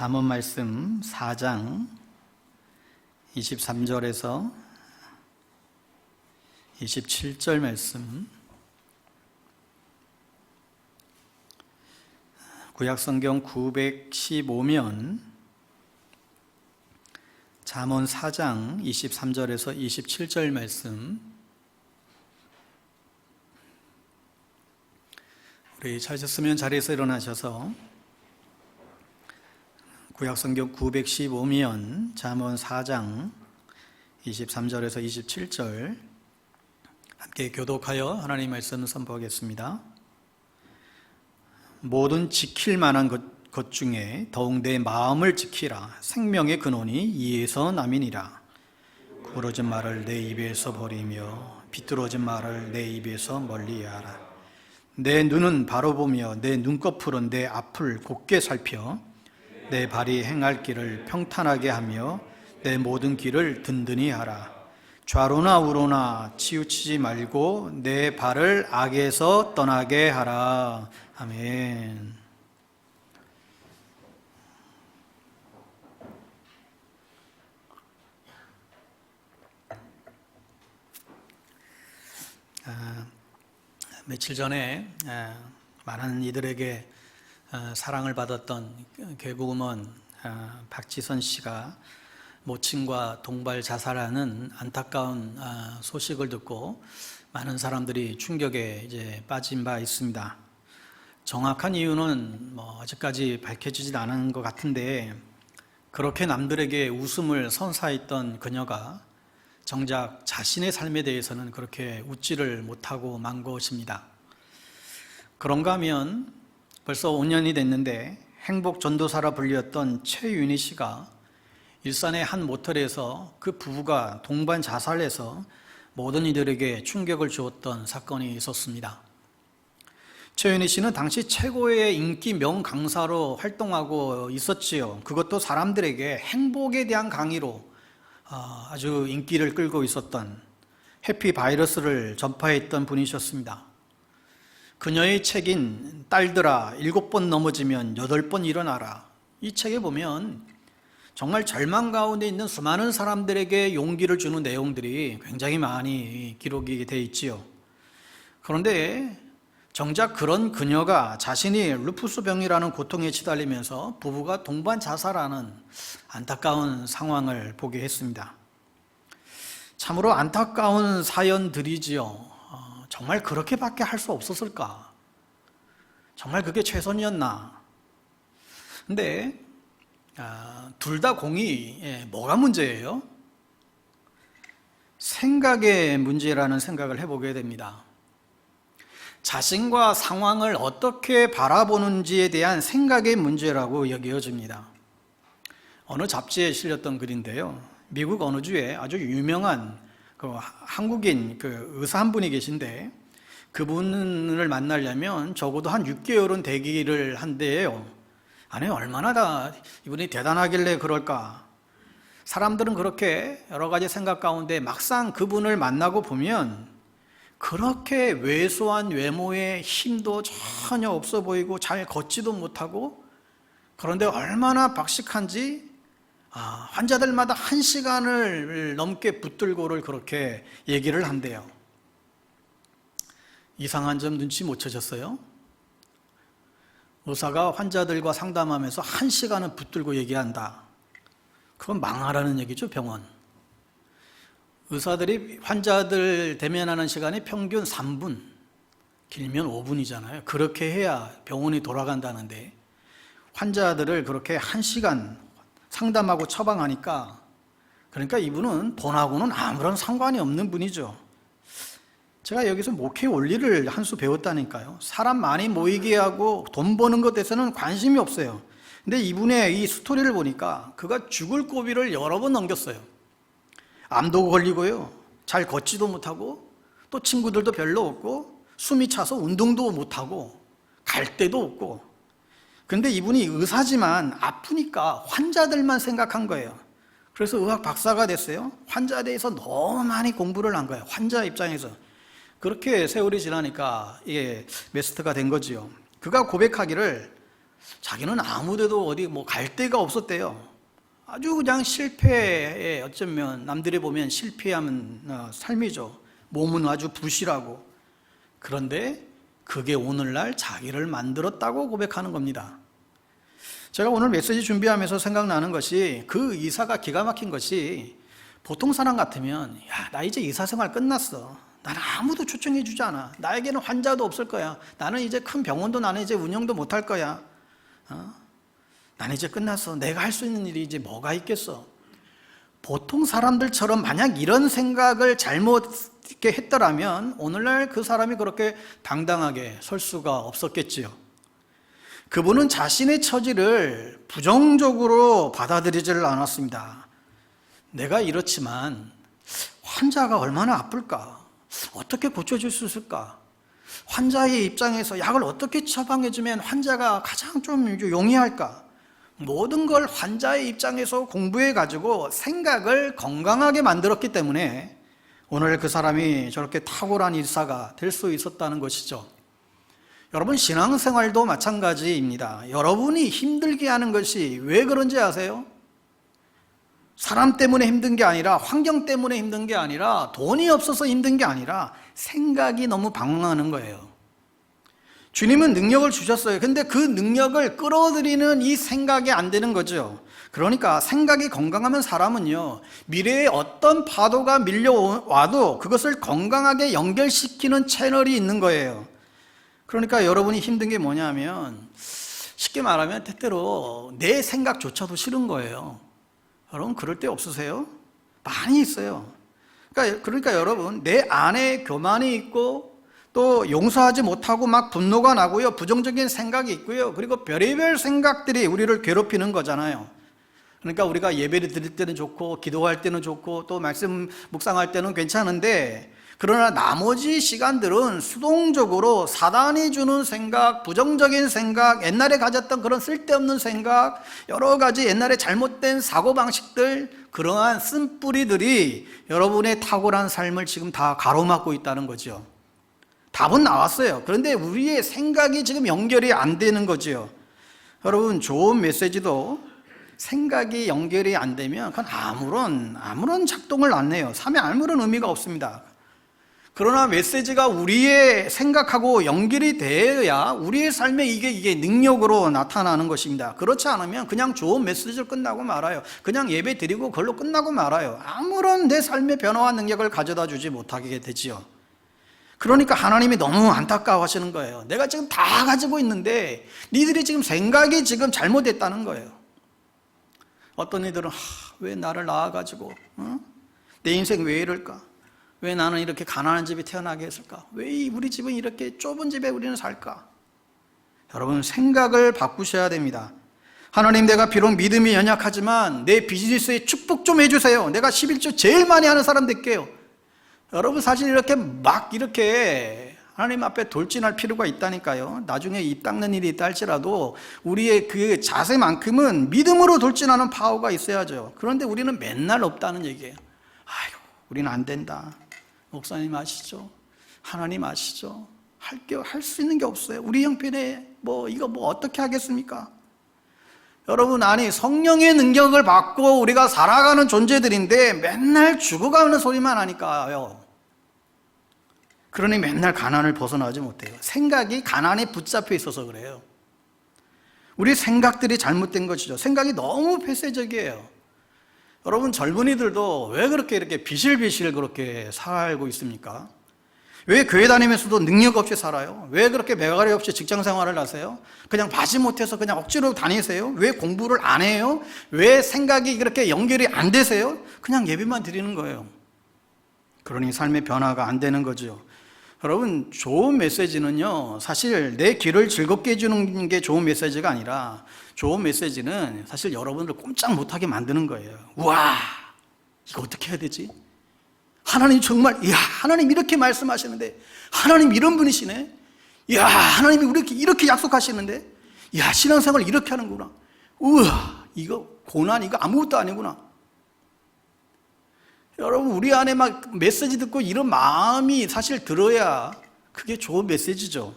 잠언 말씀 4장 23절에서 27절 말씀, 구약성경 915면 잠언 4장 23절에서 27절 말씀, 우리 찾으셨으면 자리에서 일어나셔서 구약성경 915면 잠언 4장 23절에서 27절 함께 교독하여 하나님의 말씀을 선포하겠습니다. 모든 지킬 만한 것 중에 더욱 내 마음을 지키라. 생명의 근원이 이에서 남이니라. 구부러진 말을 내 입에서 버리며 비뚤어진 말을 내 입에서 멀리하라. 내 눈은 바로 보며 내 눈꺼풀은 내 앞을 곧게 살펴 내 발이 행할 길을 평탄하게 하며 내 모든 길을 든든히 하라. 좌로나 우로나 치우치지 말고 내 발을 악에서 떠나게 하라. 아멘. 며칠 전에 많은 이들에게 사랑을 받았던 개그우먼 박지선 씨가 모친과 동발 자살하는 안타까운 소식을 듣고 많은 사람들이 충격에 이제 빠진 바 있습니다. 정확한 이유는 아직까지 밝혀지지 않은 것 같은데, 그렇게 남들에게 웃음을 선사했던 그녀가 정작 자신의 삶에 대해서는 그렇게 웃지를 못하고 만 것입니다. 그런가 하면 벌써 5년이 됐는데 행복 전도사라 불렸던 최윤희 씨가 일산의 한 모텔에서 그 부부가 동반 자살해서 모든 이들에게 충격을 주었던 사건이 있었습니다. 최윤희 씨는 당시 최고의 인기 명강사로 활동하고 있었지요. 그것도 사람들에게 행복에 대한 강의로 아주 인기를 끌고 있었던 해피바이러스를 전파했던 분이셨습니다. 그녀의 책인 딸들아 7번 넘어지면 8번 일어나라, 이 책에 보면 정말 절망 가운데 있는 수많은 사람들에게 용기를 주는 내용들이 굉장히 많이 기록이 되어 있지요. 그런데 정작 그런 그녀가 자신이 루푸스 병이라는 고통에 시달리면서 부부가 동반 자살하는 안타까운 상황을 보게 했습니다. 참으로 안타까운 사연들이지요. 정말 그렇게밖에 할 수 없었을까? 정말 그게 최선이었나? 근데 둘 다 공이 뭐가 문제예요? 생각의 문제라는 생각을 해보게 됩니다. 자신과 상황을 어떻게 바라보는지에 대한 생각의 문제라고 여겨집니다. 어느 잡지에 실렸던 글인데요, 미국 어느 주에 아주 유명한 한국인 의사 한 분이 계신데, 그분을 만나려면 적어도 한 6개월은 대기를 한대요. 아니, 얼마나 이분이 대단하길래 그럴까? 사람들은 그렇게 여러 가지 생각 가운데 막상 그분을 만나고 보면 그렇게 왜소한 외모에 힘도 전혀 없어 보이고 잘 걷지도 못하고, 그런데 얼마나 박식한지 환자들마다 1시간을 넘게 붙들고를 그렇게 얘기를 한대요. 이상한 점 눈치 못 채셨어요? 의사가 환자들과 상담하면서 1시간은 붙들고 얘기한다. 그건 망하라는 얘기죠, 병원. 의사들이 환자들 대면하는 시간이 평균 3분, 길면 5분이잖아요. 그렇게 해야 병원이 돌아간다는데 환자들을 그렇게 1시간 상담하고 처방하니까, 그러니까 이분은 돈하고는 아무런 상관이 없는 분이죠. 제가 여기서 목회 원리를 한 수 배웠다니까요. 사람 많이 모이게 하고 돈 버는 것에서는 관심이 없어요. 근데 이분의 이 스토리를 보니까 그가 죽을 고비를 여러 번 넘겼어요. 암도 걸리고요, 잘 걷지도 못하고, 또 친구들도 별로 없고, 숨이 차서 운동도 못하고, 갈 데도 없고. 그런데 이분이 의사지만 아프니까 환자들만 생각한 거예요. 그래서 의학 박사가 됐어요. 환자에 대해서 너무 많이 공부를 한 거예요, 환자 입장에서. 그렇게 세월이 지나니까 이게 메스터가 된 거지요. 그가 고백하기를 자기는 아무데도 어디 뭐 갈 데가 없었대요. 아주 그냥 실패에, 어쩌면 남들이 보면 실패하면 삶이죠. 몸은 아주 부실하고. 그런데 그게 오늘날 자기를 만들었다고 고백하는 겁니다. 제가 오늘 메시지 준비하면서 생각나는 것이, 그 의사가 기가 막힌 것이, 보통 사람 같으면 야, 나 이제 의사 생활 끝났어. 나는 아무도 초청해 주지 않아. 나에게는 환자도 없을 거야. 나는 이제 큰 병원도 나는 이제 운영도 못 할 거야. 나는 이제 끝났어. 내가 할 수 있는 일이 이제 뭐가 있겠어. 보통 사람들처럼 만약 이런 생각을 잘못 있게 했더라면 오늘날 그 사람이 그렇게 당당하게 설 수가 없었겠지요. 그분은 자신의 처지를 부정적으로 받아들이지를 않았습니다. 내가 이렇지만 환자가 얼마나 아플까? 어떻게 고쳐줄 수 있을까? 환자의 입장에서 약을 어떻게 처방해주면 환자가 가장 좀 용이할까? 모든 걸 환자의 입장에서 공부해가지고 생각을 건강하게 만들었기 때문에 오늘 그 사람이 저렇게 탁월한 의사가 될 수 있었다는 것이죠. 여러분, 신앙생활도 마찬가지입니다. 여러분이 힘들게 하는 것이 왜 그런지 아세요? 사람 때문에 힘든 게 아니라, 환경 때문에 힘든 게 아니라, 돈이 없어서 힘든 게 아니라 생각이 너무 방황하는 거예요. 주님은 능력을 주셨어요. 근데 그 능력을 끌어들이는 이 생각이 안 되는 거죠. 그러니까 생각이 건강하면 사람은요, 미래에 어떤 파도가 밀려와도 그것을 건강하게 연결시키는 채널이 있는 거예요. 그러니까 여러분이 힘든 게 뭐냐면, 쉽게 말하면 때때로 내 생각조차도 싫은 거예요. 여러분 그럴 때 없으세요? 많이 있어요. 그러니까 여러분, 내 안에 교만이 있고 또 용서하지 못하고 막 분노가 나고요, 부정적인 생각이 있고요, 그리고 별의별 생각들이 우리를 괴롭히는 거잖아요. 그러니까 우리가 예배를 드릴 때는 좋고 기도할 때는 좋고 또 말씀 묵상할 때는 괜찮은데, 그러나 나머지 시간들은 수동적으로 사단이 주는 생각, 부정적인 생각, 옛날에 가졌던 그런 쓸데없는 생각, 여러 가지 옛날에 잘못된 사고방식들, 그러한 쓴뿌리들이 여러분의 탁월한 삶을 지금 다 가로막고 있다는 거죠. 답은 나왔어요. 그런데 우리의 생각이 지금 연결이 안 되는 거죠. 여러분, 좋은 메시지도 생각이 연결이 안 되면 그건 아무런 작동을 안 해요. 삶에 아무런 의미가 없습니다. 그러나 메시지가 우리의 생각하고 연결이 되어야 우리의 삶에 이게 능력으로 나타나는 것입니다. 그렇지 않으면 그냥 좋은 메시지를 끝나고 말아요. 그냥 예배 드리고 그걸로 끝나고 말아요. 아무런 내 삶의 변화와 능력을 가져다 주지 못하게 되지요. 그러니까 하나님이 너무 안타까워하시는 거예요. 내가 지금 다 가지고 있는데 니들이 지금 생각이 지금 잘못됐다는 거예요. 어떤 이들은 왜 나를 낳아가지고 내 인생 왜 이럴까? 왜 나는 이렇게 가난한 집에 태어나게 했을까? 왜 우리 집은 이렇게 좁은 집에 우리는 살까? 여러분, 생각을 바꾸셔야 됩니다. 하나님, 내가 비록 믿음이 연약하지만 내 비즈니스에 축복 좀 해주세요. 내가 11조 제일 많이 하는 사람 될게요. 여러분, 사실 이렇게 하나님 앞에 돌진할 필요가 있다니까요. 나중에 입 닦는 일이 있다 할지라도 우리의 그 자세만큼은 믿음으로 돌진하는 파워가 있어야죠. 그런데 우리는 맨날 없다는 얘기예요. 아유, 우리는 안 된다. 목사님 아시죠? 하나님 아시죠? 할 수 있는 게 없어요. 우리 형편에 이거 어떻게 하겠습니까? 여러분, 성령의 능력을 받고 우리가 살아가는 존재들인데 맨날 죽어가는 소리만 하니까요. 그러니 맨날 가난을 벗어나지 못해요. 생각이 가난에 붙잡혀 있어서 그래요. 우리 생각들이 잘못된 것이죠. 생각이 너무 폐쇄적이에요. 여러분, 젊은이들도 왜 그렇게 이렇게 비실비실 그렇게 살고 있습니까? 왜 교회 다니면서도 능력 없이 살아요? 왜 그렇게 매가리 없이 직장 생활을 하세요? 그냥 바지 못해서 그냥 억지로 다니세요? 왜 공부를 안 해요? 왜 생각이 그렇게 연결이 안 되세요? 그냥 예배만 드리는 거예요. 그러니 삶의 변화가 안 되는 거죠. 여러분, 좋은 메시지는요, 사실 내 귀를 즐겁게 해주는 게 좋은 메시지가 아니라, 좋은 메시지는 사실 여러분들 꼼짝 못하게 만드는 거예요. 우와, 이거 어떻게 해야 되지? 하나님 정말, 이야, 하나님 이렇게 말씀하시는데, 하나님 이런 분이시네? 이야, 하나님이 이렇게 약속하시는데, 이야, 신앙생활 이렇게 하는구나. 우와, 이거 고난, 이거 아무것도 아니구나. 여러분, 우리 안에 막 메시지 듣고 이런 마음이 사실 들어야 그게 좋은 메시지죠.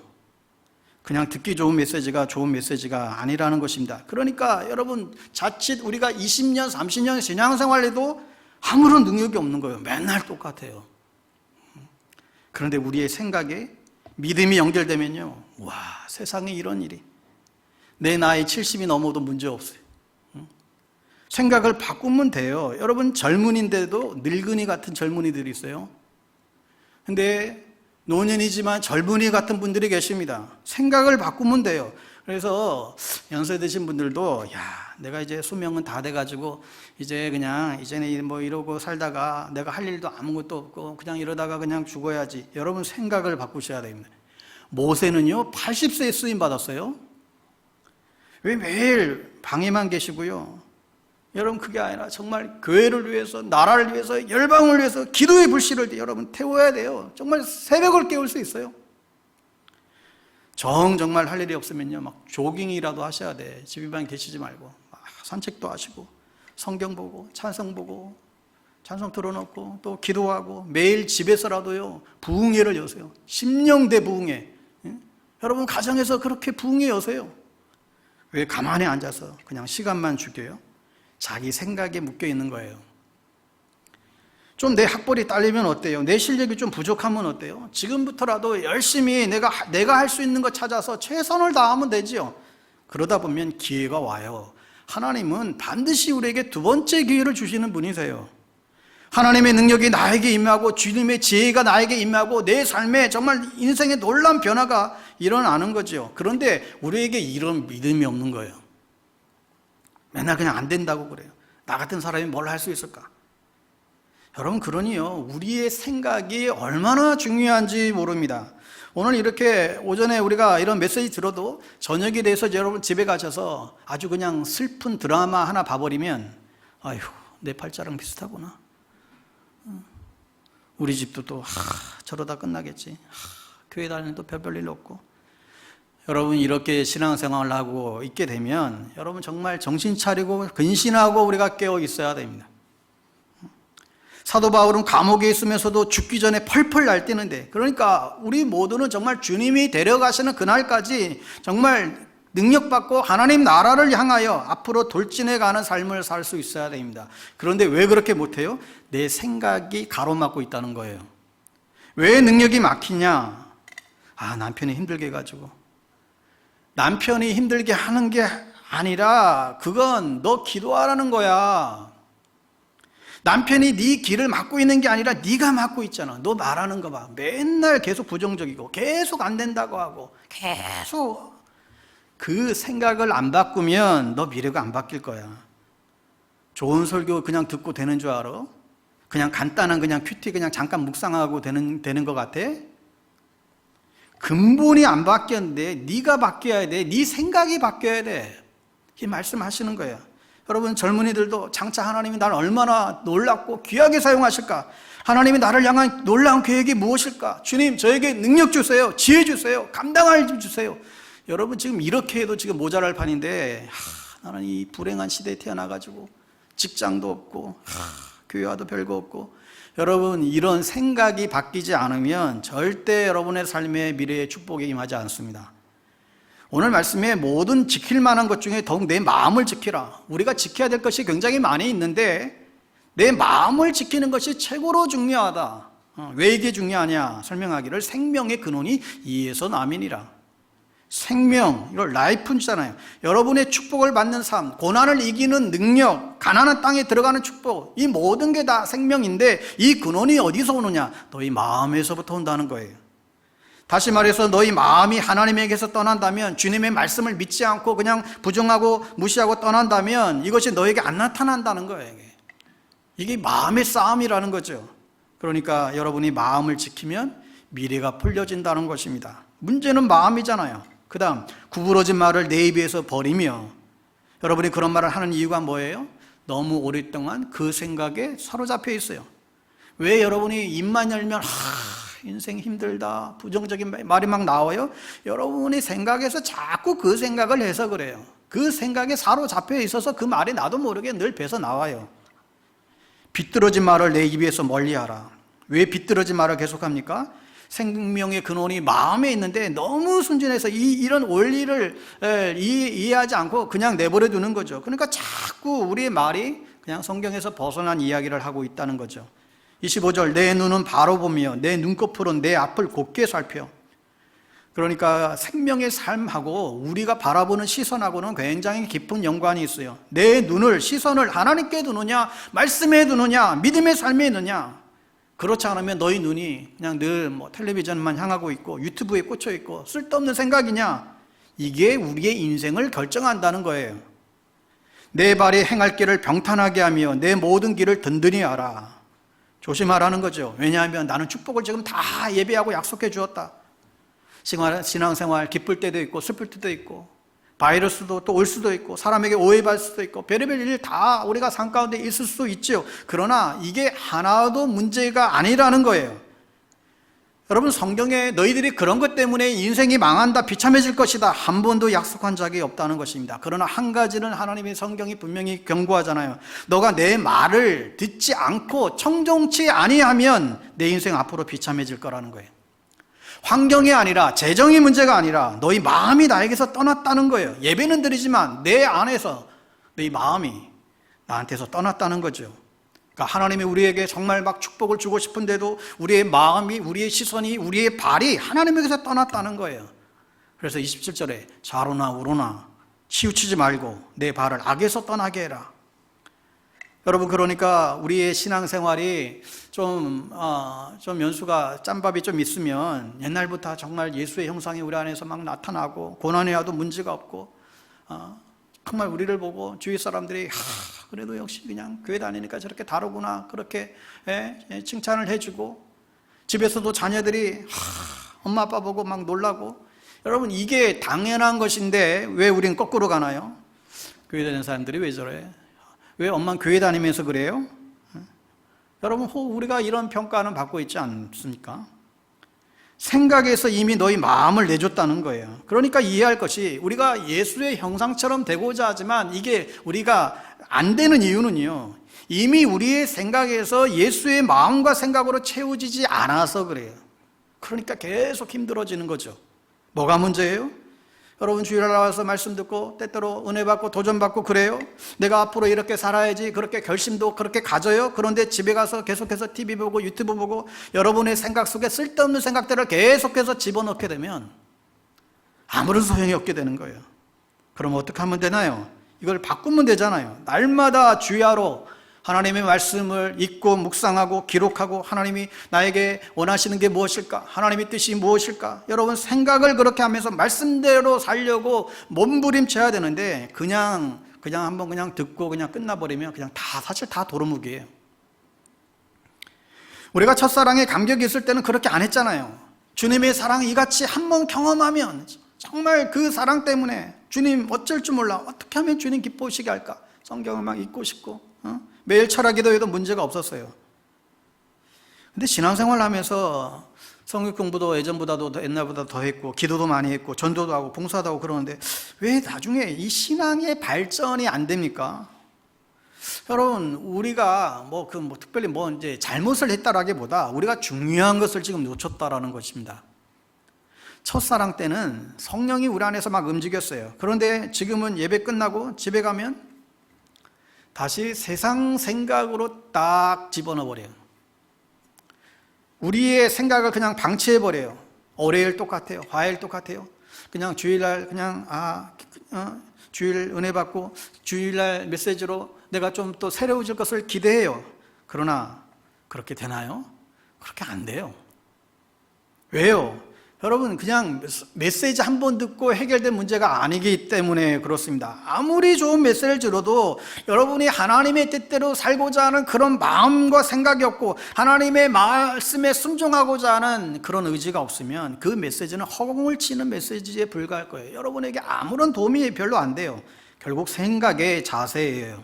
그냥 듣기 좋은 메시지가 좋은 메시지가 아니라는 것입니다. 그러니까 여러분, 자칫 우리가 20년, 30년 신앙생활에도 아무런 능력이 없는 거예요. 맨날 똑같아요. 그런데 우리의 생각에 믿음이 연결되면요, 와, 세상에 이런 일이. 내 나이 70이 넘어도 문제 없어요. 생각을 바꾸면 돼요. 여러분, 젊은인데도 늙은이 같은 젊은이들이 있어요. 근데 노년이지만 젊은이 같은 분들이 계십니다. 생각을 바꾸면 돼요. 그래서 연세 드신 분들도, 야, 내가 이제 수명은 다 돼가지고 이제 그냥 이제는 뭐 이러고 살다가 내가 할 일도 아무것도 없고 그냥 이러다가 그냥 죽어야지. 여러분, 생각을 바꾸셔야 됩니다. 모세는요 80세에 쓰임 받았어요. 왜 매일 방에만 계시고요? 여러분, 그게 아니라 정말 교회를 위해서, 나라를 위해서, 열방을 위해서 기도의 불씨를 여러분 태워야 돼요. 정말 새벽을 깨울 수 있어요. 정말 할 일이 없으면요, 막 조깅이라도 하셔야 돼. 집에만 계시지 말고 산책도 하시고 성경 보고 찬송 보고 찬송 틀어놓고 또 기도하고 매일 집에서라도요 부흥회를 여세요. 심령대 부흥회. 여러분, 가정에서 그렇게 부흥회 여세요. 왜 가만히 앉아서 그냥 시간만 죽여요? 자기 생각에 묶여 있는 거예요. 좀 내 학벌이 딸리면 어때요? 내 실력이 좀 부족하면 어때요? 지금부터라도 열심히 내가 할 수 있는 거 찾아서 최선을 다하면 되지요. 그러다 보면 기회가 와요. 하나님은 반드시 우리에게 두 번째 기회를 주시는 분이세요. 하나님의 능력이 나에게 임하고 주님의 지혜가 나에게 임하고 내 삶에 정말 인생의 놀라운 변화가 일어나는 거죠. 그런데 우리에게 이런 믿음이 없는 거예요. 맨날 그냥 안 된다고 그래요. 나 같은 사람이 뭘 할 수 있을까? 여러분, 그러니요, 우리의 생각이 얼마나 중요한지 모릅니다. 오늘 이렇게 오전에 우리가 이런 메시지 들어도 저녁에 대해서 여러분 집에 가셔서 아주 그냥 슬픈 드라마 하나 봐버리면, 아휴, 내 팔자랑 비슷하구나. 우리 집도 또 저러다 끝나겠지. 교회 다니는 또 별일 없고. 여러분, 이렇게 신앙생활을 하고 있게 되면 여러분 정말 정신 차리고 근신하고 우리가 깨어 있어야 됩니다. 사도 바울은 감옥에 있으면서도 죽기 전에 펄펄 날뛰는데, 그러니까 우리 모두는 정말 주님이 데려가시는 그날까지 정말 능력받고 하나님 나라를 향하여 앞으로 돌진해가는 삶을 살 수 있어야 됩니다. 그런데 왜 그렇게 못해요? 내 생각이 가로막고 있다는 거예요. 왜 능력이 막히냐? 남편이 힘들게 해가지고. 남편이 힘들게 하는 게 아니라 그건 너 기도하라는 거야. 남편이 네 길을 막고 있는 게 아니라 네가 막고 있잖아. 너 말하는 거 봐. 맨날 계속 부정적이고 계속 안 된다고 하고 계속. 그 생각을 안 바꾸면 너 미래가 안 바뀔 거야. 좋은 설교 그냥 듣고 되는 줄 알아? 그냥 간단한 그냥 큐티 그냥 잠깐 묵상하고 되는 것 같아? 근본이 안 바뀌었는데 네가 바뀌어야 돼. 네 생각이 바뀌어야 돼. 이 말씀하시는 거예요. 여러분, 젊은이들도 장차 하나님이 나를 얼마나 놀랍고 귀하게 사용하실까? 하나님이 나를 향한 놀라운 계획이 무엇일까? 주님, 저에게 능력 주세요. 지혜 주세요. 감당할 줄 주세요. 여러분, 지금 이렇게 해도 지금 모자랄 판인데, 나는 이 불행한 시대에 태어나가지고 직장도 없고 교회와도 별거 없고. 여러분, 이런 생각이 바뀌지 않으면 절대 여러분의 삶의 미래에 축복이 임하지 않습니다. 오늘 말씀에 모든 지킬 만한 것 중에 더욱 내 마음을 지키라. 우리가 지켜야 될 것이 굉장히 많이 있는데 내 마음을 지키는 것이 최고로 중요하다. 왜 이게 중요하냐 설명하기를, 생명의 근원이 이에서 남이니라. 생명, 이걸 라이프잖아요. 여러분의 축복을 받는 삶, 고난을 이기는 능력, 가나안 땅에 들어가는 축복, 이 모든 게 다 생명인데 이 근원이 어디서 오느냐? 너희 마음에서부터 온다는 거예요. 다시 말해서 너희 마음이 하나님에게서 떠난다면, 주님의 말씀을 믿지 않고 그냥 부정하고 무시하고 떠난다면 이것이 너에게 안 나타난다는 거예요. 이게 마음의 싸움이라는 거죠. 그러니까 여러분이 마음을 지키면 미래가 풀려진다는 것입니다. 문제는 마음이잖아요. 그 다음, 구부러진 말을 내 입에서 버리며. 여러분이 그런 말을 하는 이유가 뭐예요? 너무 오랫동안 그 생각에 사로잡혀 있어요. 왜 여러분이 입만 열면 인생 힘들다, 부정적인 말이 막 나와요? 여러분이 생각에서 자꾸 그 생각을 해서 그래요. 그 생각에 사로잡혀 있어서 그 말이 나도 모르게 늘 배서 나와요. 비뚤어진 말을 내 입에서 멀리하라. 왜 비뚤어진 말을 계속합니까? 생명의 근원이 마음에 있는데 너무 순진해서 이런 원리를 이해하지 않고 그냥 내버려 두는 거죠. 그러니까 자꾸 우리의 말이 그냥 성경에서 벗어난 이야기를 하고 있다는 거죠. 25절, 내 눈은 바로 보며 내 눈꺼풀은 내 앞을 곧게 살펴. 그러니까 생명의 삶하고 우리가 바라보는 시선하고는 굉장히 깊은 연관이 있어요. 내 눈을, 시선을 하나님께 두느냐, 말씀에 두느냐, 믿음의 삶에 두느냐. 그렇지 않으면 너희 눈이 그냥 늘 텔레비전만 향하고 있고 유튜브에 꽂혀 있고 쓸데없는 생각이냐. 이게 우리의 인생을 결정한다는 거예요. 내 발이 행할 길을 병탄하게 하며 내 모든 길을 든든히 알아. 조심하라는 거죠. 왜냐하면 나는 축복을 지금 다 예배하고 약속해 주었다. 신앙생활 기쁠 때도 있고 슬플 때도 있고 바이러스도 또 올 수도 있고 사람에게 오해받을 수도 있고 별의별 일 다 우리가 삶 가운데 있을 수 있죠. 그러나 이게 하나도 문제가 아니라는 거예요. 여러분, 성경에 너희들이 그런 것 때문에 인생이 망한다, 비참해질 것이다 한 번도 약속한 적이 없다는 것입니다. 그러나 한 가지는 하나님의 성경이 분명히 경고하잖아요. 너가 내 말을 듣지 않고 청종치 아니하면 내 인생 앞으로 비참해질 거라는 거예요. 환경이 아니라, 재정이 문제가 아니라 너희 마음이 나에게서 떠났다는 거예요. 예배는 드리지만 내 안에서 너희 마음이 나한테서 떠났다는 거죠. 그러니까 하나님이 우리에게 정말 막 축복을 주고 싶은데도 우리의 마음이, 우리의 시선이, 우리의 발이 하나님에게서 떠났다는 거예요. 그래서 27절에 좌로나 우로나 치우치지 말고 내 발을 악에서 떠나게 해라. 여러분, 그러니까 우리의 신앙생활이 좀 연수가 짬밥이 좀 있으면 옛날부터 정말 예수의 형상이 우리 안에서 막 나타나고 고난에 와도 문제가 없고 정말 우리를 보고 주위 사람들이 그래도 역시 그냥 교회 다니니까 저렇게 다르구나 그렇게 칭찬을 해주고 집에서도 자녀들이 엄마 아빠 보고 막 놀라고. 여러분, 이게 당연한 것인데 왜 우린 거꾸로 가나요? 교회 다니는 사람들이 왜 저래? 왜 엄마는 교회 다니면서 그래요? 여러분, 우리가 이런 평가는 받고 있지 않습니까? 생각에서 이미 너희 마음을 내줬다는 거예요. 그러니까 이해할 것이, 우리가 예수의 형상처럼 되고자 하지만 이게 우리가 안 되는 이유는요, 이미 우리의 생각에서 예수의 마음과 생각으로 채워지지 않아서 그래요. 그러니까 계속 힘들어지는 거죠. 뭐가 문제예요? 여러분, 주일날 나와서 말씀 듣고 때때로 은혜 받고 도전 받고 그래요? 내가 앞으로 이렇게 살아야지 그렇게 결심도 그렇게 가져요? 그런데 집에 가서 계속해서 TV 보고 유튜브 보고 여러분의 생각 속에 쓸데없는 생각들을 계속해서 집어넣게 되면 아무런 소용이 없게 되는 거예요. 그럼 어떻게 하면 되나요? 이걸 바꾸면 되잖아요. 날마다 주야로 하나님의 말씀을 읽고 묵상하고 기록하고 하나님이 나에게 원하시는 게 무엇일까? 하나님의 뜻이 무엇일까? 여러분, 생각을 그렇게 하면서 말씀대로 살려고 몸부림쳐야 되는데 그냥 한번 그냥 듣고 그냥 끝나버리면 그냥 사실 다 도루묵이에요. 우리가 첫사랑에 감격이 있을 때는 그렇게 안 했잖아요. 주님의 사랑 이같이 한번 경험하면 정말 그 사랑 때문에 주님 어쩔 줄 몰라, 어떻게 하면 주님 기뻐하시게 할까? 성경을 막 읽고 싶고 매일 철학 기도해도 문제가 없었어요. 근데 신앙생활 하면서 성경 공부도 예전보다도 옛날보다 더 했고 기도도 많이 했고 전도도 하고 봉사도 하고 그러는데 왜 나중에 이 신앙의 발전이 안 됩니까? 여러분, 우리가 특별히 이제 잘못을 했다라기보다 우리가 중요한 것을 지금 놓쳤다라는 것입니다. 첫사랑 때는 성령이 우리 안에서 막 움직였어요. 그런데 지금은 예배 끝나고 집에 가면 다시 세상 생각으로 딱 집어넣어 버려요. 우리의 생각을 그냥 방치해버려요. 월요일 똑같아요. 화요일 똑같아요. 그냥 주일날 그냥 주일 은혜 받고 주일날 메시지로 내가 좀 또 새로워질 것을 기대해요. 그러나 그렇게 되나요? 그렇게 안 돼요. 왜요? 여러분, 그냥 메시지 한 번 듣고 해결된 문제가 아니기 때문에 그렇습니다. 아무리 좋은 메시지를 들어도 여러분이 하나님의 뜻대로 살고자 하는 그런 마음과 생각이 없고 하나님의 말씀에 순종하고자 하는 그런 의지가 없으면 그 메시지는 허공을 치는 메시지에 불과할 거예요. 여러분에게 아무런 도움이 별로 안 돼요. 결국 생각의 자세예요.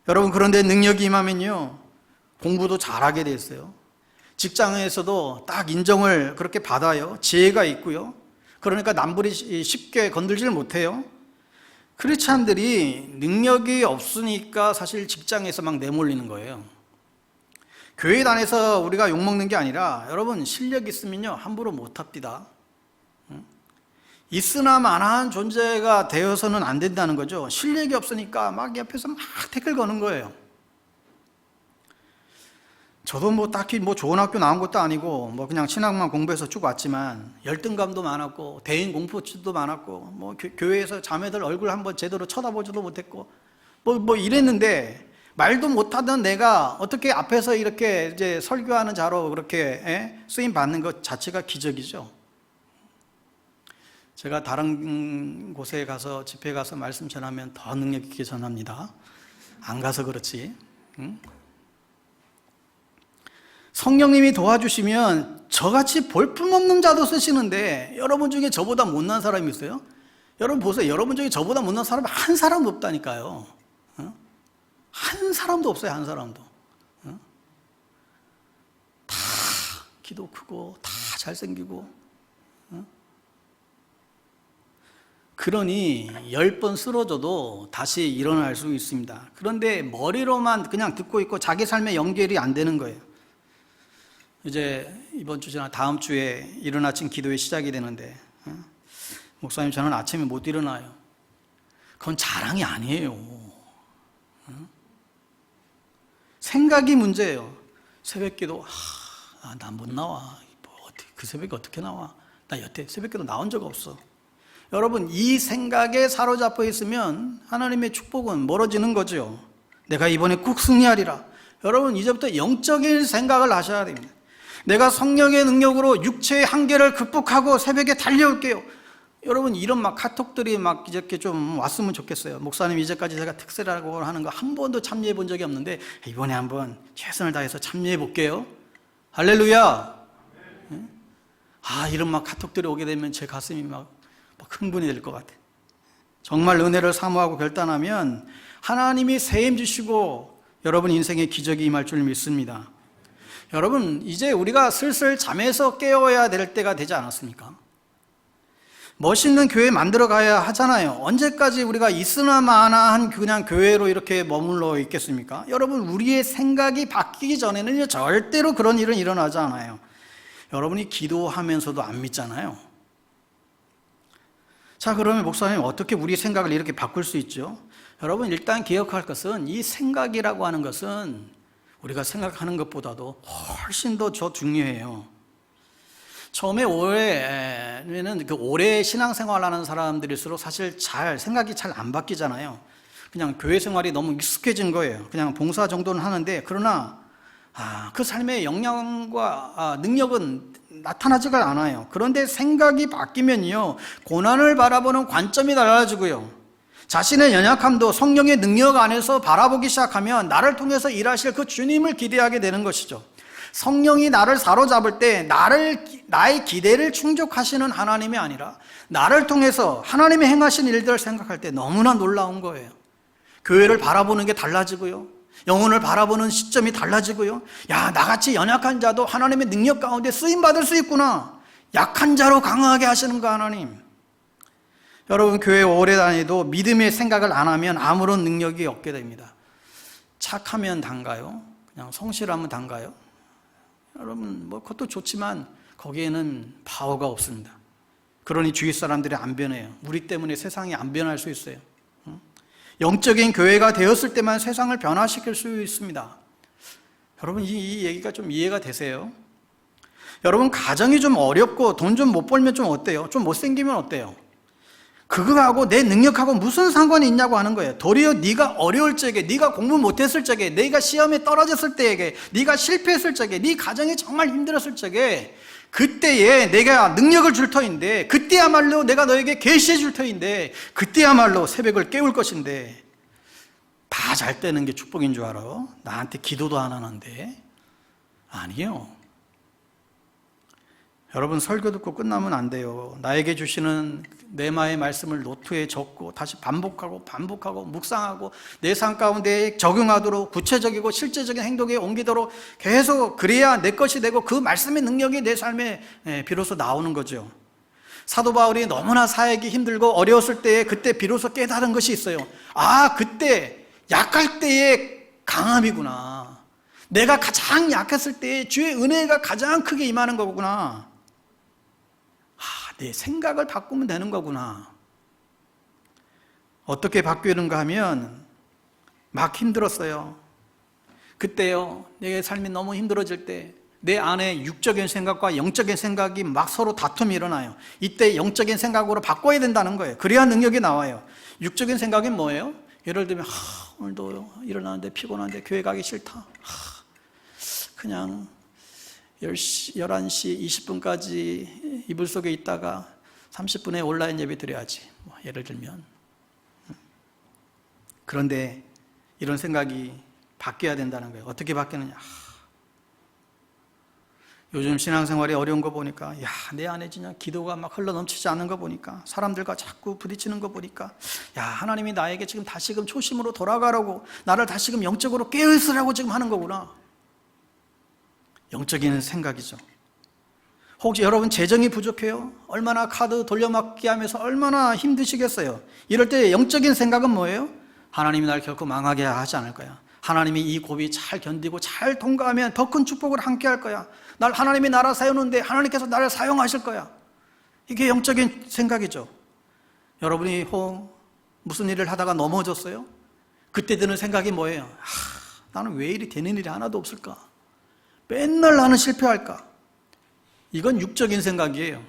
여러분, 그런데 능력이 임하면요, 공부도 잘하게 됐어요. 직장에서도 딱 인정을 그렇게 받아요. 지혜가 있고요. 그러니까 남들이 쉽게 건들지를 못해요. 크리스찬들이 능력이 없으니까 사실 직장에서 막 내몰리는 거예요. 교회 다녀서 우리가 욕먹는 게 아니라 여러분 실력 있으면요 함부로 못합니다. 있으나 마나한 존재가 되어서는 안 된다는 거죠. 실력이 없으니까 막 옆에서 막 태클 거는 거예요. 저도 뭐 딱히 뭐 좋은 학교 나온 것도 아니고 뭐 그냥 신학만 공부해서 쭉 왔지만 열등감도 많았고 대인 공포증도 많았고 뭐 교회에서 자매들 얼굴 한번 제대로 쳐다보지도 못했고 뭐 이랬는데 말도 못하던 내가 어떻게 앞에서 이렇게 이제 설교하는 자로 그렇게 쓰임 받는 것 자체가 기적이죠. 제가 다른 곳에 가서 집회 가서 말씀 전하면 더 능력 있게 전합니다. 안 가서 그렇지. 응? 성령님이 도와주시면 저같이 볼품없는 자도 쓰시는데 여러분 중에 저보다 못난 사람이 있어요? 여러분 보세요. 여러분 중에 저보다 못난 사람이 한 사람도 없다니까요. 어? 한 사람도 없어요. 한 사람도. 어? 다 기도 크고 다 잘생기고 어? 그러니 10번 쓰러져도 다시 일어날 수 있습니다. 그런데 머리로만 그냥 듣고 있고 자기 삶에 연결이 안 되는 거예요. 이제 이번 주나 다음 주에 이른 아침 기도회 시작이 되는데 목사님 저는 아침에 못 일어나요. 그건 자랑이 아니에요. 생각이 문제예요. 새벽기도 나 못 나와. 그 새벽에 어떻게 나와? 나 여태 새벽기도 나온 적 없어. 여러분 이 생각에 사로잡혀 있으면 하나님의 축복은 멀어지는 거죠. 내가 이번에 꼭 승리하리라. 여러분 이제부터 영적인 생각을 하셔야 됩니다. 내가 성령의 능력으로 육체의 한계를 극복하고 새벽에 달려올게요. 여러분 이런 막 카톡들이 막 이렇게 좀 왔으면 좋겠어요. 목사님 이제까지 제가 특세라고 하는 거 한 번도 참여해 본 적이 없는데 이번에 한번 최선을 다해서 참여해 볼게요. 할렐루야. 이런 막 카톡들이 오게 되면 제 가슴이 막 흥분이 될 것 같아요. 정말 은혜를 사모하고 결단하면 하나님이 세임 주시고 여러분 인생에 기적이 임할 줄 믿습니다. 여러분 이제 우리가 슬슬 잠에서 깨어야 될 때가 되지 않았습니까? 멋있는 교회 만들어 가야 하잖아요. 언제까지 우리가 있으나 마나한 그냥 교회로 이렇게 머물러 있겠습니까? 여러분 우리의 생각이 바뀌기 전에는 절대로 그런 일은 일어나지 않아요. 여러분이 기도하면서도 안 믿잖아요. 자, 그러면 목사님 어떻게 우리 생각을 이렇게 바꿀 수 있죠? 여러분 일단 기억할 것은 이 생각이라고 하는 것은 우리가 생각하는 것보다도 훨씬 더 중요해요. 처음에 올해는 오래 신앙생활하는 사람들일수록 사실 생각이 잘 안 바뀌잖아요. 그냥 교회 생활이 너무 익숙해진 거예요. 그냥 봉사 정도는 하는데 그러나 그 삶의 역량과 능력은 나타나지가 않아요. 그런데 생각이 바뀌면요 고난을 바라보는 관점이 달라지고요 자신의 연약함도 성령의 능력 안에서 바라보기 시작하면 나를 통해서 일하실 그 주님을 기대하게 되는 것이죠. 성령이 나를 사로잡을 때 나의 기대를 충족하시는 하나님이 아니라 나를 통해서 하나님의 행하신 일들을 생각할 때 너무나 놀라운 거예요. 교회를 바라보는 게 달라지고요 영혼을 바라보는 시점이 달라지고요 나같이 연약한 자도 하나님의 능력 가운데 쓰임받을 수 있구나. 약한 자로 강하게 하시는 거 하나님. 여러분 교회 오래 다니도 믿음의 생각을 안 하면 아무런 능력이 없게 됩니다. 착하면 단가요? 그냥 성실하면 단가요? 여러분 그것도 좋지만 거기에는 파워가 없습니다. 그러니 주위 사람들이 안 변해요. 우리 때문에 세상이 안 변할 수 있어요. 영적인 교회가 되었을 때만 세상을 변화시킬 수 있습니다. 여러분 이 얘기가 좀 이해가 되세요? 여러분 가정이 좀 어렵고 돈 좀 못 벌면 좀 어때요? 좀 못생기면 어때요? 그거하고 내 능력하고 무슨 상관이 있냐고 하는 거예요. 도리어 네가 어려울 적에, 네가 공부 못했을 적에, 네가 시험에 떨어졌을 때에, 네가 실패했을 적에, 네 가정이 정말 힘들었을 적에 그때에 내가 능력을 줄 터인데 그때야말로 내가 너에게 계시해 줄 터인데 그때야말로 새벽을 깨울 것인데 다 잘 되는 게 축복인 줄 알아? 나한테 기도도 안 하는데. 아니요. 여러분 설교 듣고 끝나면 안 돼요. 나에게 주시는 뇌마의 말씀을 노트에 적고 다시 반복하고 묵상하고 내 삶 가운데 적용하도록 구체적이고 실제적인 행동에 옮기도록 계속 그래야 내 것이 되고 그 말씀의 능력이 내 삶에 비로소 나오는 거죠. 사도 바울이 너무나 사역이 힘들고 어려웠을 때에 그때 비로소 깨달은 것이 있어요. 그때 약할 때의 강함이구나. 내가 가장 약했을 때 주의 은혜가 가장 크게 임하는 거구나. 내 생각을 바꾸면 되는 거구나. 어떻게 바뀌는가 하면 막 힘들었어요. 그때요, 내 삶이 너무 힘들어질 때 내 안에 육적인 생각과 영적인 생각이 막 서로 다툼이 일어나요. 이때 영적인 생각으로 바꿔야 된다는 거예요. 그래야 능력이 나와요. 육적인 생각이 뭐예요? 예를 들면 오늘도 일어나는데 피곤한데 교회 가기 싫다. 그냥 10시, 11시 20분까지 이불 속에 있다가 30분에 온라인 예배 드려야지. 예를 들면. 그런데 이런 생각이 바뀌어야 된다는 거예요. 어떻게 바뀌느냐. 요즘 신앙생활이 어려운 거 보니까 내 안에 진짜 기도가 막 흘러넘치지 않는 거 보니까 사람들과 자꾸 부딪히는 거 보니까 하나님이 나에게 지금 다시금 초심으로 돌아가라고 나를 다시금 영적으로 깨어있으라고 지금 하는 거구나. 영적인 생각이죠. 혹시 여러분 재정이 부족해요? 얼마나 카드 돌려막기 하면서 얼마나 힘드시겠어요? 이럴 때 영적인 생각은 뭐예요? 하나님이 날 결코 망하게 하지 않을 거야. 하나님이 이 고비 잘 견디고 잘 통과하면 더 큰 축복을 함께 할 거야. 하나님이 나라 세우는데 하나님께서 나를 사용하실 거야. 이게 영적인 생각이죠. 여러분이 무슨 일을 하다가 넘어졌어요? 그때 드는 생각이 뭐예요? 나는 왜 이리 되는 일이 하나도 없을까? 맨날 나는 실패할까? 이건 육적인 생각이에요.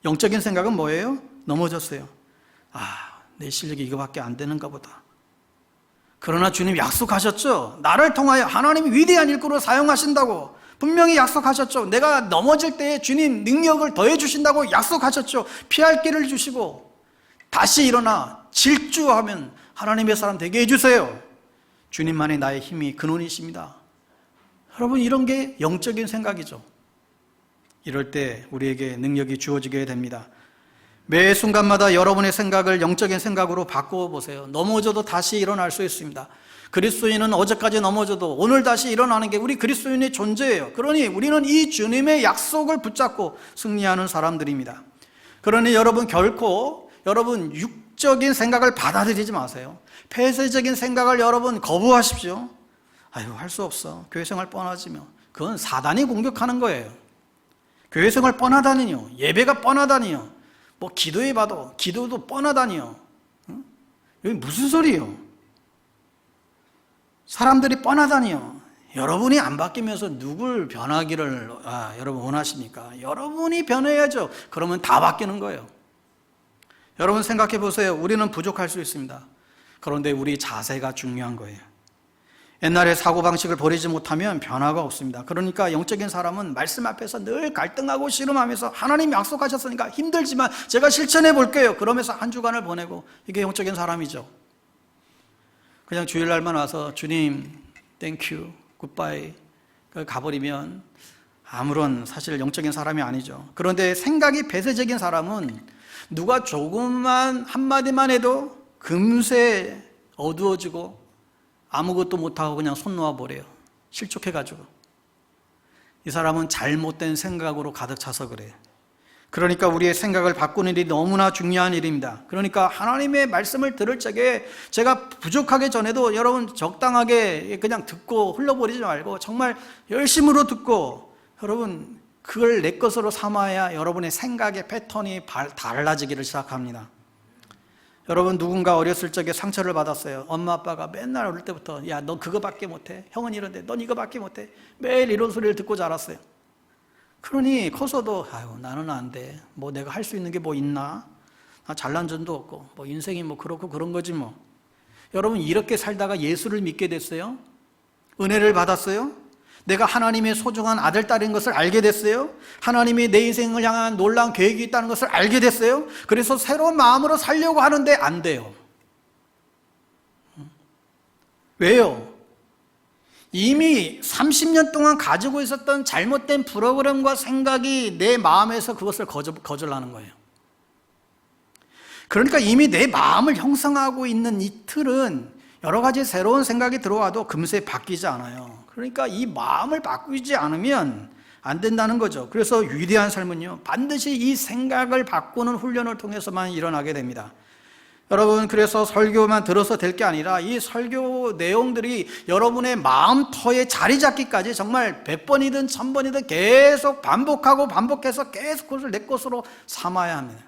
영적인 생각은 뭐예요? 넘어졌어요. 내 실력이 이거밖에 안 되는가 보다. 그러나 주님 약속하셨죠? 나를 통하여 하나님이 위대한 일꾼으로 사용하신다고 분명히 약속하셨죠. 내가 넘어질 때 주님 능력을 더해 주신다고 약속하셨죠. 피할 길을 주시고 다시 일어나 질주하면 하나님의 사람 되게 해주세요. 주님만이 나의 힘이 근원이십니다. 여러분, 이런 게 영적인 생각이죠. 이럴 때 우리에게 능력이 주어지게 됩니다. 매 순간마다 여러분의 생각을 영적인 생각으로 바꾸어 보세요. 넘어져도 다시 일어날 수 있습니다. 그리스도인은 어제까지 넘어져도 오늘 다시 일어나는 게 우리 그리스도인의 존재예요. 그러니 우리는 이 주님의 약속을 붙잡고 승리하는 사람들입니다. 그러니 여러분 결코 여러분 육적인 생각을 받아들이지 마세요. 폐쇄적인 생각을 여러분 거부하십시오. 할 수 없어. 교회 생활 뻔하지며. 그건 사단이 공격하는 거예요. 교회 생활 뻔하다니요. 예배가 뻔하다니요. 기도해봐도 기도도 뻔하다니요. 여기 무슨 소리예요? 사람들이 뻔하다니요. 여러분이 안 바뀌면서 누굴 변하기를 여러분 원하십니까? 여러분이 변해야죠. 그러면 다 바뀌는 거예요. 여러분 생각해 보세요. 우리는 부족할 수 있습니다. 그런데 우리 자세가 중요한 거예요. 옛날에 사고방식을 버리지 못하면 변화가 없습니다. 그러니까 영적인 사람은 말씀 앞에서 늘 갈등하고 씨름하면서 하나님이 약속하셨으니까 힘들지만 제가 실천해 볼게요. 그러면서 한 주간을 보내고, 이게 영적인 사람이죠. 그냥 주일날만 와서 주님 땡큐 굿바이 가버리면 아무런 사실 영적인 사람이 아니죠. 그런데 생각이 폐쇄적인 사람은 누가 조금만 한마디만 해도 금세 어두워지고 아무것도 못하고 그냥 손 놓아버려요. 실족해가지고. 이 사람은 잘못된 생각으로 가득 차서 그래요. 그러니까 우리의 생각을 바꾸는 일이 너무나 중요한 일입니다. 그러니까 하나님의 말씀을 들을 적에 제가 부족하기 전에도 여러분 적당하게 그냥 듣고 흘려버리지 말고 정말 열심으로 듣고, 여러분 그걸 내 것으로 삼아야 여러분의 생각의 패턴이 달라지기를 시작합니다. 여러분 누군가 어렸을 적에 상처를 받았어요. 엄마 아빠가 맨날 어릴 때부터 넌 그거밖에 못해. 형은 이런데 넌 이거밖에 못해. 매일 이런 소리를 듣고 자랐어요. 그러니 커서도 나는 안 돼. 내가 할 수 있는 게 있나? 나 잘난 점도 없고 인생이 그렇고 그런 거지 뭐. 여러분 이렇게 살다가 예수를 믿게 됐어요. 은혜를 받았어요. 내가 하나님의 소중한 아들, 딸인 것을 알게 됐어요. 하나님이 내 인생을 향한 놀라운 계획이 있다는 것을 알게 됐어요. 그래서 새로운 마음으로 살려고 하는데 안 돼요. 왜요? 이미 30년 동안 가지고 있었던 잘못된 프로그램과 생각이 내 마음에서 그것을 거절하는 거예요. 그러니까 이미 내 마음을 형성하고 있는 이 틀은 여러 가지 새로운 생각이 들어와도 금세 바뀌지 않아요. 그러니까 이 마음을 바꾸지 않으면 안 된다는 거죠. 그래서 위대한 삶은요, 반드시 이 생각을 바꾸는 훈련을 통해서만 일어나게 됩니다. 여러분, 그래서 설교만 들어서 될 게 아니라 이 설교 내용들이 여러분의 마음터에 자리 잡기까지 정말 100번이든 1000번이든 계속 반복하고 반복해서 계속 그것을 내 것으로 삼아야 합니다.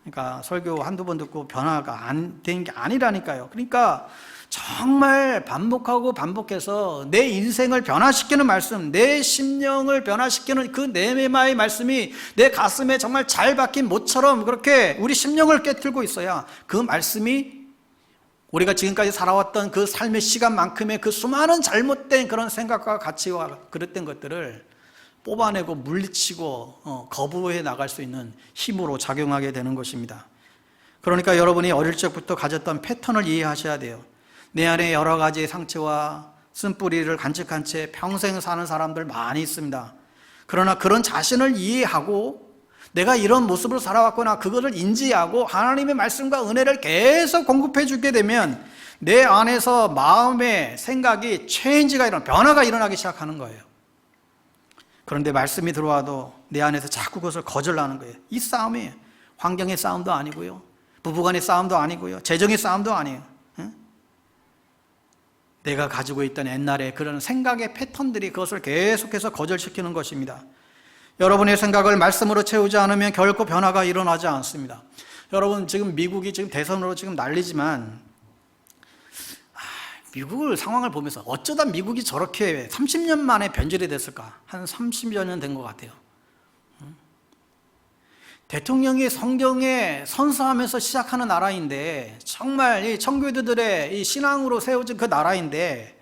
그러니까 설교 한두 번 듣고 변화가 안 된 게 아니라니까요. 그러니까 정말 반복하고 반복해서 내 인생을 변화시키는 말씀, 내 심령을 변화시키는 그 네메마의 말씀이 내 가슴에 정말 잘 박힌 못처럼 그렇게 우리 심령을 깨뜨리고 있어야 그 말씀이 우리가 지금까지 살아왔던 그 삶의 시간만큼의 그 수많은 잘못된 그런 생각과 가치와 그랬던 것들을 뽑아내고 물리치고 거부해 나갈 수 있는 힘으로 작용하게 되는 것입니다. 그러니까 여러분이 어릴 적부터 가졌던 패턴을 이해하셔야 돼요. 내 안에 여러 가지 상처와 쓴뿌리를 간직한 채 평생 사는 사람들 많이 있습니다. 그러나 그런 자신을 이해하고 내가 이런 모습으로 살아왔구나, 그것을 인지하고 하나님의 말씀과 은혜를 계속 공급해 주게 되면 내 안에서 마음의 생각이 체인지가 변화가 일어나기 시작하는 거예요. 그런데 말씀이 들어와도 내 안에서 자꾸 그것을 거절하는 거예요. 이 싸움이 환경의 싸움도 아니고요, 부부간의 싸움도 아니고요, 재정의 싸움도 아니에요. 내가 가지고 있던 옛날에 그런 생각의 패턴들이 그것을 계속해서 거절시키는 것입니다. 여러분의 생각을 말씀으로 채우지 않으면 결코 변화가 일어나지 않습니다. 여러분, 지금 미국이 지금 대선으로 지금 난리지만 미국을 상황을 보면서 어쩌다 미국이 저렇게 30년 만에 변절이 됐을까? 한 30여 년 된 것 같아요. 대통령이 성경에 선서하면서 시작하는 나라인데, 정말 이 청교도들의 이 신앙으로 세워진 그 나라인데,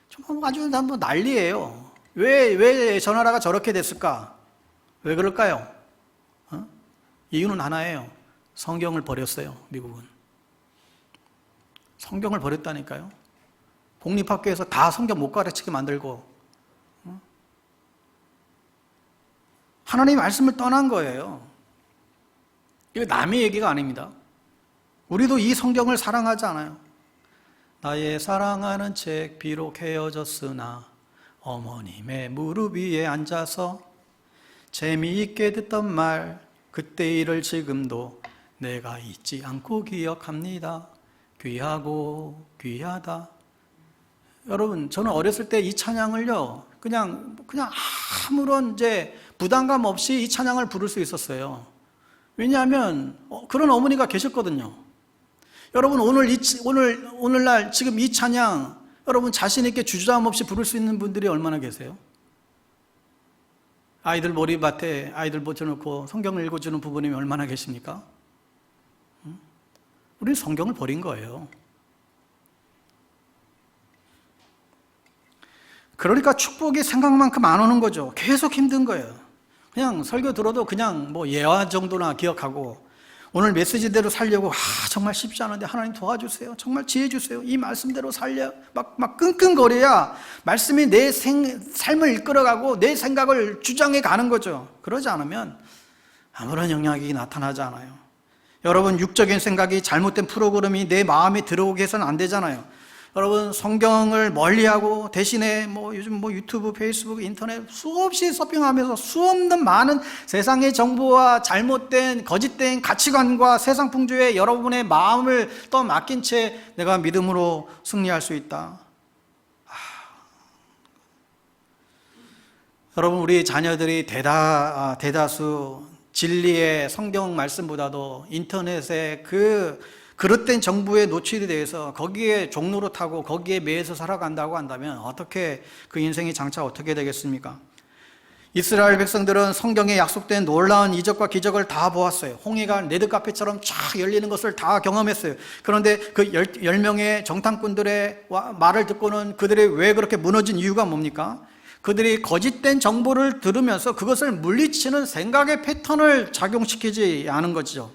정말 아주 뭐 난리예요. 왜 저 나라가 저렇게 됐을까? 왜 그럴까요? 이유는 하나예요. 성경을 버렸어요, 미국은. 성경을 버렸다니까요. 공립학교에서 다 성경 못 가르치게 만들고, 하나님의 말씀을 떠난 거예요. 이거 남의 얘기가 아닙니다. 우리도 이 성경을 사랑하지 않아요? 나의 사랑하는 책 비록 헤어졌으나 어머님의 무릎 위에 앉아서 재미있게 듣던 말 그때 일을 지금도 내가 잊지 않고 기억합니다. 귀하고 귀하다. 여러분, 저는 어렸을 때 이 찬양을요, 그냥 아무런 부담감 없이 이 찬양을 부를 수 있었어요. 왜냐하면 그런 어머니가 계셨거든요. 여러분, 오늘날 지금 이 찬양 여러분 자신 있게 주저함 없이 부를 수 있는 분들이 얼마나 계세요? 아이들 머리밭에 아이들 붙여놓고 성경을 읽어주는 부모님이 얼마나 계십니까? 우리는 성경을 버린 거예요. 그러니까 축복이 생각만큼 안 오는 거죠. 계속 힘든 거예요. 그냥 설교 들어도 그냥 예화 정도나 기억하고 오늘 메시지대로 살려고 정말 쉽지 않은데 하나님 도와주세요. 정말 지혜 주세요. 이 말씀대로 살려. 막 끙끙거려야 말씀이 내 삶을 이끌어가고 내 생각을 주장해 가는 거죠. 그러지 않으면 아무런 영향이 나타나지 않아요. 여러분, 육적인 생각이 잘못된 프로그램이 내 마음에 들어오게 해서는 안 되잖아요. 여러분, 성경을 멀리하고 대신에 요즘 유튜브, 페이스북, 인터넷 수없이 서핑하면서 수없는 많은 세상의 정보와 잘못된 거짓된 가치관과 세상 풍조에 여러분의 마음을 또 맡긴 채 내가 믿음으로 승리할 수 있다. 여러분, 우리 자녀들이 대다수 진리의 성경 말씀보다도 인터넷에 그릇된 정보에 노출이 돼서 거기에 종로로 타고 거기에 매여서 살아간다고 한다면 어떻게 그 인생이 장차 어떻게 되겠습니까? 이스라엘 백성들은 성경에 약속된 놀라운 이적과 기적을 다 보았어요. 홍해가 레드카펫처럼 쫙 열리는 것을 다 경험했어요. 그런데 그 10명의 정탐꾼들의 말을 듣고는 그들이 왜 그렇게 무너진 이유가 뭡니까? 그들이 거짓된 정보를 들으면서 그것을 물리치는 생각의 패턴을 작용시키지 않은 거죠.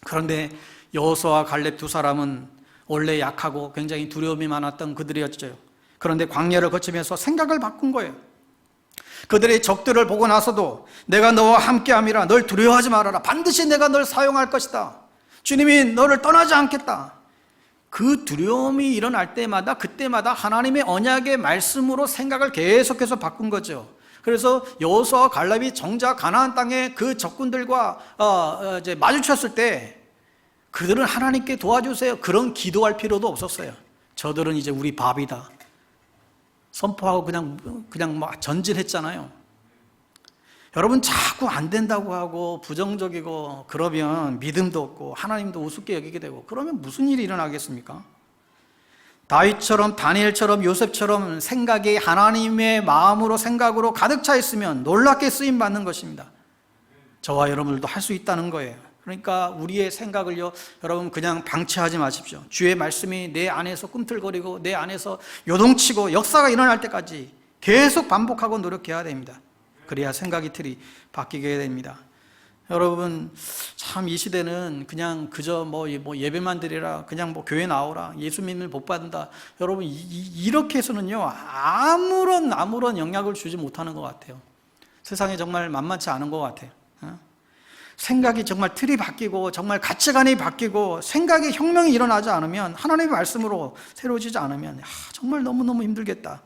그런데 여호수아와 갈렙 두 사람은 원래 약하고 굉장히 두려움이 많았던 그들이었죠. 그런데 광야를 거치면서 생각을 바꾼 거예요. 그들의 적들을 보고 나서도 내가 너와 함께함이라, 널 두려워하지 말아라, 반드시 내가 널 사용할 것이다, 주님이 너를 떠나지 않겠다. 그 두려움이 일어날 때마다 그때마다 하나님의 언약의 말씀으로 생각을 계속해서 바꾼 거죠. 그래서 여호수아와 갈렙이 정작 가나안 땅의 그 적군들과 이제 마주쳤을 때 그들은 하나님께 도와주세요. 그런 기도할 필요도 없었어요. 저들은 이제 우리 밥이다 선포하고 그냥 막 전진했잖아요. 여러분, 자꾸 안 된다고 하고 부정적이고 그러면 믿음도 없고 하나님도 우습게 여기게 되고 그러면 무슨 일이 일어나겠습니까? 다윗처럼, 다니엘처럼, 요셉처럼 생각이 하나님의 마음으로, 생각으로 가득 차 있으면 놀랍게 쓰임 받는 것입니다. 저와 여러분들도 할 수 있다는 거예요. 그러니까 우리의 생각을요, 여러분 그냥 방치하지 마십시오. 주의 말씀이 내 안에서 꿈틀거리고 내 안에서 요동치고 역사가 일어날 때까지 계속 반복하고 노력해야 됩니다. 그래야 생각의 틀이 바뀌게 됩니다. 여러분, 참 이 시대는 그냥 그저 뭐 예배만 드리라, 그냥 뭐 교회 나오라, 예수 믿으면 복 받는다. 여러분, 이렇게 해서는요 아무런 영향을 주지 못하는 것 같아요. 세상이 정말 만만치 않은 것 같아요. 생각이 정말 틀이 바뀌고 정말 가치관이 바뀌고 생각의 혁명이 일어나지 않으면, 하나님의 말씀으로 새로워지지 않으면 정말 너무너무 힘들겠다.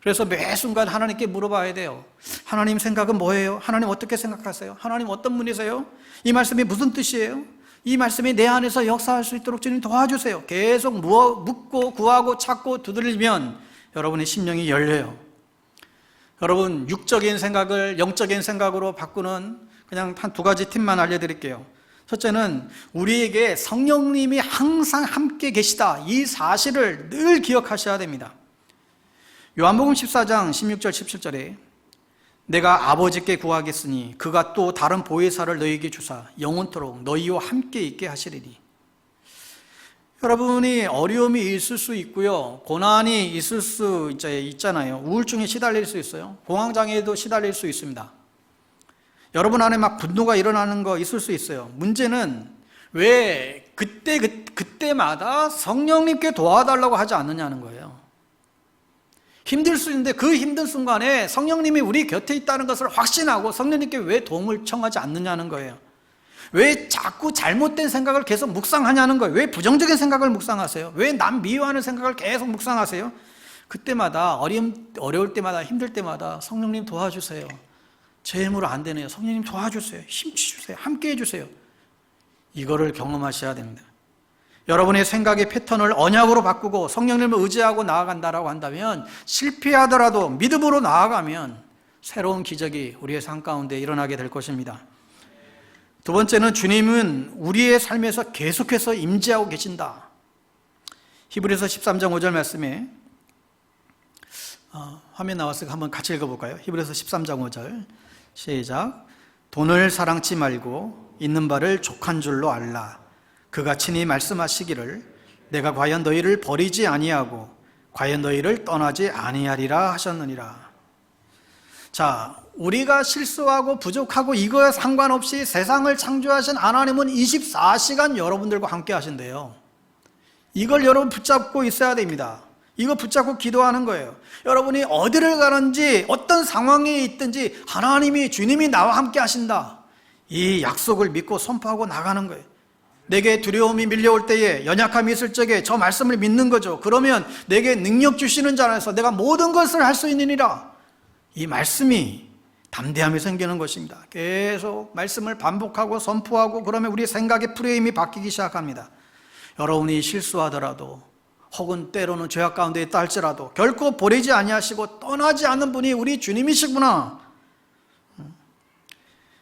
그래서 매 순간 하나님께 물어봐야 돼요. 하나님 생각은 뭐예요? 하나님 어떻게 생각하세요? 하나님 어떤 분이세요? 이 말씀이 무슨 뜻이에요? 이 말씀이 내 안에서 역사할 수 있도록 주님 도와주세요. 계속 묻고 구하고 찾고 두드리면 여러분의 심령이 열려요. 여러분, 육적인 생각을 영적인 생각으로 바꾸는 그냥 한 두 가지 팁만 알려드릴게요. 첫째는 우리에게 성령님이 항상 함께 계시다, 이 사실을 늘 기억하셔야 됩니다. 요한복음 14장 16절 17절에 내가 아버지께 구하겠으니 그가 또 다른 보혜사를 너희에게 주사 영원토록 너희와 함께 있게 하시리니. 여러분이 어려움이 있을 수 있고요, 고난이 있을 수 있잖아요. 우울증에 시달릴 수 있어요. 공황장애에도 시달릴 수 있습니다. 여러분 안에 막 분노가 일어나는 거 있을 수 있어요. 문제는 왜 그때마다 성령님께 도와달라고 하지 않느냐는 거예요. 힘들 수 있는데 그 힘든 순간에 성령님이 우리 곁에 있다는 것을 확신하고 성령님께 왜 도움을 청하지 않느냐는 거예요. 왜 자꾸 잘못된 생각을 계속 묵상하냐는 거예요. 왜 부정적인 생각을 묵상하세요? 왜 남 미워하는 생각을 계속 묵상하세요? 그때마다 어려울 때마다, 힘들 때마다 성령님 도와주세요. 제 힘으로 안 되네요. 성령님 도와주세요. 힘치 주세요. 함께 해주세요. 이거를 경험하셔야 됩니다. 여러분의 생각의 패턴을 언약으로 바꾸고 성령님을 의지하고 나아간다라고 한다면, 실패하더라도 믿음으로 나아가면 새로운 기적이 우리의 삶 가운데 일어나게 될 것입니다. 두 번째는 주님은 우리의 삶에서 계속해서 임재하고 계신다. 히브리서 13장 5절 말씀에 화면 나왔으니까 한번 같이 읽어볼까요? 히브리서 13장 5절 시작. 돈을 사랑치 말고 있는 바를 족한 줄로 알라. 그가 친히 말씀하시기를 내가 과연 너희를 버리지 아니하고 과연 너희를 떠나지 아니하리라 하셨느니라. 자, 우리가 실수하고 부족하고 이거에 상관없이 세상을 창조하신 하나님은 24시간 여러분들과 함께 하신대요. 이걸 여러분 붙잡고 있어야 됩니다. 이거 붙잡고 기도하는 거예요. 여러분이 어디를 가는지 어떤 상황에 있든지 하나님이, 주님이 나와 함께 하신다, 이 약속을 믿고 선포하고 나가는 거예요. 내게 두려움이 밀려올 때에, 연약함이 있을 적에 저 말씀을 믿는 거죠. 그러면 내게 능력 주시는 자 안에서 내가 모든 것을 할 수 있느니라, 이 말씀이 담대함이 생기는 것입니다. 계속 말씀을 반복하고 선포하고 그러면 우리 생각의 프레임이 바뀌기 시작합니다. 여러분이 실수하더라도 혹은 때로는 죄악 가운데 있다 할지라도 결코 버리지 아니하시고 떠나지 않는 분이 우리 주님이시구나.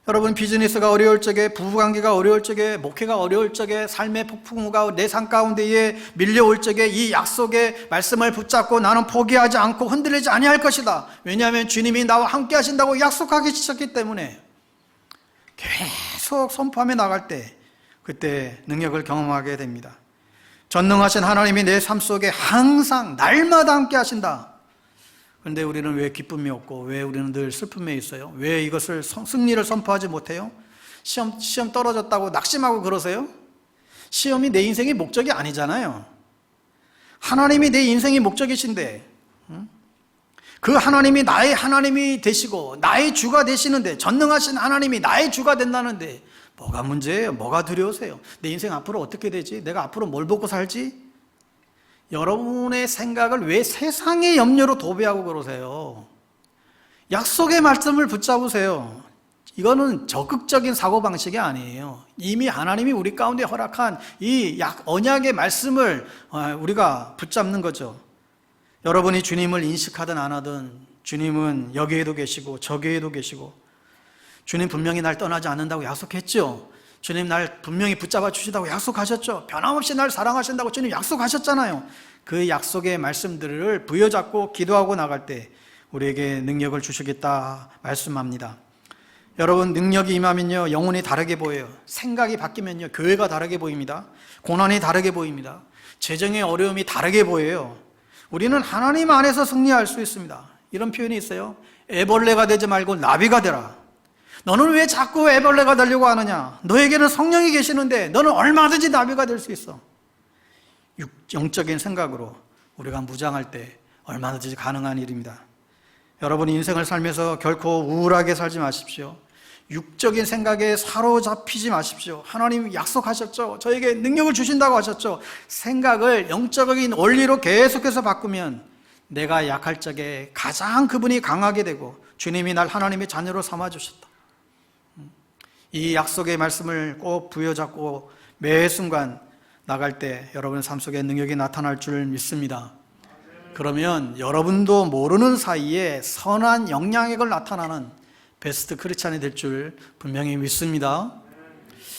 여러분, 비즈니스가 어려울 적에, 부부관계가 어려울 적에, 목회가 어려울 적에, 삶의 폭풍우가 내 삶 가운데에 밀려올 적에 이 약속의 말씀을 붙잡고 나는 포기하지 않고 흔들리지 아니할 것이다. 왜냐하면 주님이 나와 함께 하신다고 약속하기 시작했기 때문에 계속 선포하며 나갈 때 그때 능력을 경험하게 됩니다. 전능하신 하나님이 내 삶 속에 항상 날마다 함께 하신다. 그런데 우리는 왜 기쁨이 없고 왜 우리는 늘 슬픔에 있어요? 왜 이것을 승리를 선포하지 못해요? 시험 떨어졌다고 낙심하고 그러세요? 시험이 내 인생의 목적이 아니잖아요. 하나님이 내 인생의 목적이신데, 그 하나님이 나의 하나님이 되시고 나의 주가 되시는데, 전능하신 하나님이 나의 주가 된다는데 뭐가 문제예요? 뭐가 두려우세요? 내 인생 앞으로 어떻게 되지? 내가 앞으로 뭘 먹고 살지? 여러분의 생각을 왜 세상의 염려로 도배하고 그러세요? 약속의 말씀을 붙잡으세요. 이거는 적극적인 사고방식이 아니에요. 이미 하나님이 우리 가운데 허락한 이 언약의 말씀을 우리가 붙잡는 거죠. 여러분이 주님을 인식하든 안 하든 주님은 여기에도 계시고 저기에도 계시고, 주님 분명히 날 떠나지 않는다고 약속했죠. 주님 날 분명히 붙잡아 주시다고 약속하셨죠. 변함없이 날 사랑하신다고 주님 약속하셨잖아요. 그 약속의 말씀들을 부여잡고 기도하고 나갈 때 우리에게 능력을 주시겠다 말씀합니다. 여러분, 능력이 임하면요 영혼이 다르게 보여요. 생각이 바뀌면요 교회가 다르게 보입니다. 고난이 다르게 보입니다. 재정의 어려움이 다르게 보여요. 우리는 하나님 안에서 승리할 수 있습니다. 이런 표현이 있어요. 애벌레가 되지 말고 나비가 되라. 너는 왜 자꾸 애벌레가 되려고 하느냐? 너에게는 성령이 계시는데 너는 얼마든지 나비가 될 수 있어. 영적인 생각으로 우리가 무장할 때 얼마든지 가능한 일입니다. 여러분이 인생을 살면서 결코 우울하게 살지 마십시오. 육적인 생각에 사로잡히지 마십시오. 하나님 약속하셨죠. 저에게 능력을 주신다고 하셨죠. 생각을 영적인 원리로 계속해서 바꾸면 내가 약할 적에 가장 그분이 강하게 되고 주님이 날 하나님의 자녀로 삼아주셨다. 이 약속의 말씀을 꼭 부여잡고 매 순간 나갈 때 여러분의 삶 속에 능력이 나타날 줄 믿습니다. 그러면 여러분도 모르는 사이에 선한 영향력을 나타나는 베스트 크리스찬이 될 줄 분명히 믿습니다.